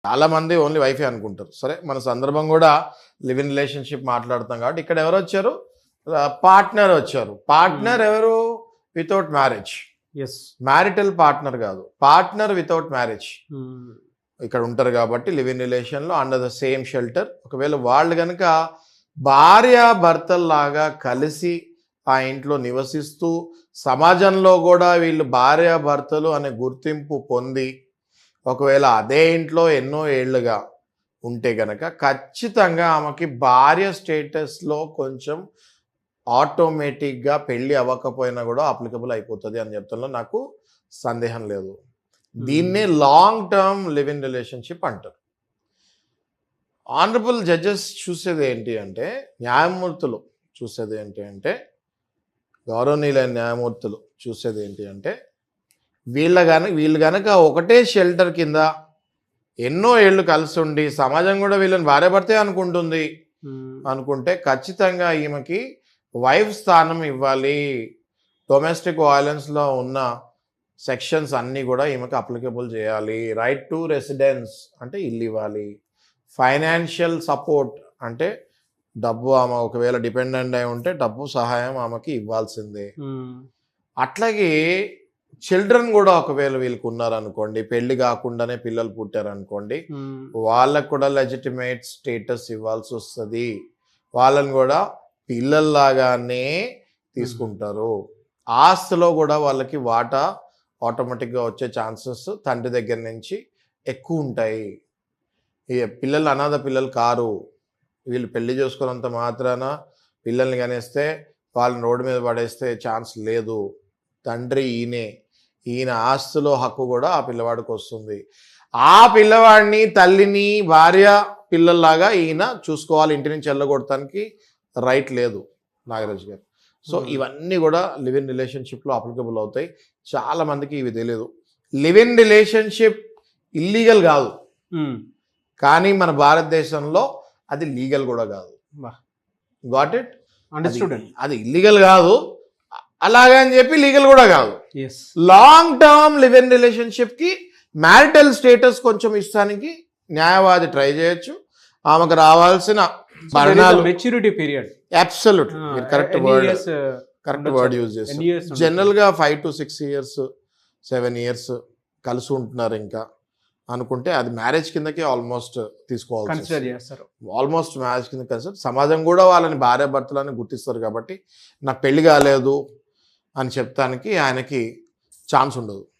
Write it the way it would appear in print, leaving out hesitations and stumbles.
చాలా మంది ఓన్లీ వైఫే అనుకుంటారు. సరే మన సందర్భం కూడా లివ్ ఇన్ రిలేషన్‌షిప్ మాట్లాడుతాం కాబట్టి ఇక్కడ ఎవరొచ్చారు? పార్ట్నర్ వచ్చారు. పార్ట్నర్ ఎవరు? Without marriage. Yes. Marital partner కాదు. Partner without marriage. ఇక్కడ ఉంటారు కాబట్టి లివ్ ఇన్ రిలేషన్‌లో అండర్ ద సేమ్ షెల్టర్. ఒకవేళ వాళ్ళు గనుక భార్యాభర్తల్లాగా కలిసి ఆ ఇంట్లో నివసిస్తూ సమాజంలో కూడా వీళ్ళు భార్యాభర్తలు అనే గుర్తింపు పొంది ఒకవేళ అదే ఇంట్లో ఎన్నో ఏళ్లుగా ఉంటే గనక ఖచ్చితంగా ఆమెకి భార్య స్టేటస్లో కొంచెం ఆటోమేటిక్గా పెళ్ళి అవ్వకపోయినా కూడా అప్లికబుల్ అయిపోతుంది అని చెప్తాలో నాకు సందేహం లేదు. దీన్నే long term live in relationship అంటారు. ఆనరబుల్ జడ్జెస్ చూసేది ఏంటి అంటే, న్యాయమూర్తులు చూసేది ఏంటి అంటే, గౌరవనీయులైన న్యాయమూర్తులు చూసేది ఏంటి అంటే, వీళ్ళు గనక ఒకటే షెల్టర్ కింద ఎన్నో ఏళ్ళు కలిసి ఉండి సమాజం కూడా వీళ్ళని భార్యాభర్తే అనుకుంటుంది అనుకుంటే ఖచ్చితంగా ఈమెకి వైఫ్ స్థానం ఇవ్వాలి. డొమెస్టిక్ వైలెన్స్లో ఉన్న సెక్షన్స్ అన్నీ కూడా ఈమెకి అప్లికబుల్ చేయాలి. రైట్ టు రెసిడెన్స్ అంటే ఇల్లు ఇవ్వాలి. ఫైనాన్షియల్ సపోర్ట్ అంటే డబ్బు, ఆమె ఒకవేళ డిపెండెంట్ అయి ఉంటే డబ్బు సహాయం ఆమెకి ఇవ్వాల్సిందే. అట్లాగే చిల్డ్రన్ కూడా ఒకవేళ వీళ్ళకి ఉన్నారనుకోండి, పెళ్లి కాకుండానే పిల్లలు పుట్టారనుకోండి, వాళ్ళకు కూడా లెజిటిమేట్ స్టేటస్ ఇవ్వాల్సి వస్తుంది. వాళ్ళని కూడా పిల్లల్లాగానే తీసుకుంటారు. ఆస్తిలో కూడా వాళ్ళకి వాటా ఆటోమేటిక్గా వచ్చే ఛాన్సెస్ తండ్రి దగ్గర నుంచి ఎక్కువ ఉంటాయి. పిల్లలు అనాథ పిల్లలు కారు. వీళ్ళు పెళ్లి చేసుకున్నంత మాత్రాన పిల్లల్ని కనేస్తే వాళ్ళని రోడ్డు మీద పడేస్తే ఛాన్స్ లేదు. తండ్రి ఈయన ఆస్తిలో హక్కు కూడా ఆ పిల్లవాడికి వస్తుంది. ఆ పిల్లవాడిని, తల్లిని, భార్య, పిల్లల్లాగా ఈయన చూసుకోవాలి. ఇంటి నుంచి వెళ్ళగొడటానికి రైట్ లేదు నాగరాజు గారు. సో ఇవన్నీ కూడా లివ్ ఇన్ రిలేషన్షిప్లో అప్లికబుల్ అవుతాయి. చాలా మందికి ఇవి తెలియదు. లివ్ ఇన్ రిలేషన్షిప్ ఇల్లీగల్ కాదు, కానీ మన భారతదేశంలో అది లీగల్ కూడా కాదు. Got it? అండర్స్టూడ్. అది ఇల్లీగల్ కాదు, అలాగని చెప్పి లీగల్ కూడా కాదు. Yes. Long term live in relationship కి మ్యారిటల్ స్టేటస్ కొంచెం ఇస్తానికి న్యాయవాది ట్రై చేయొచ్చు. ఆమెకు రావాల్సిన maturity period absolute correct word use చేస్తారు. జనరల్ గా 5 to 6 years 7 years కలిసి ఉంటున్నారు ఇంకా అనుకుంటే అది మ్యారేజ్ కిందకి ఆల్మోస్ట్ తీసుకోవాలి. ఆల్మోస్ట్ మ్యారేజ్ కింద కన్సిడర్. సమాజం కూడా వాళ్ళని భార్యాభర్తలని గుర్తిస్తారు కాబట్టి నాకు పెళ్లి కాలేదు అని చెప్తానికి ఆయనకి ఛాన్స్ ఉండదు.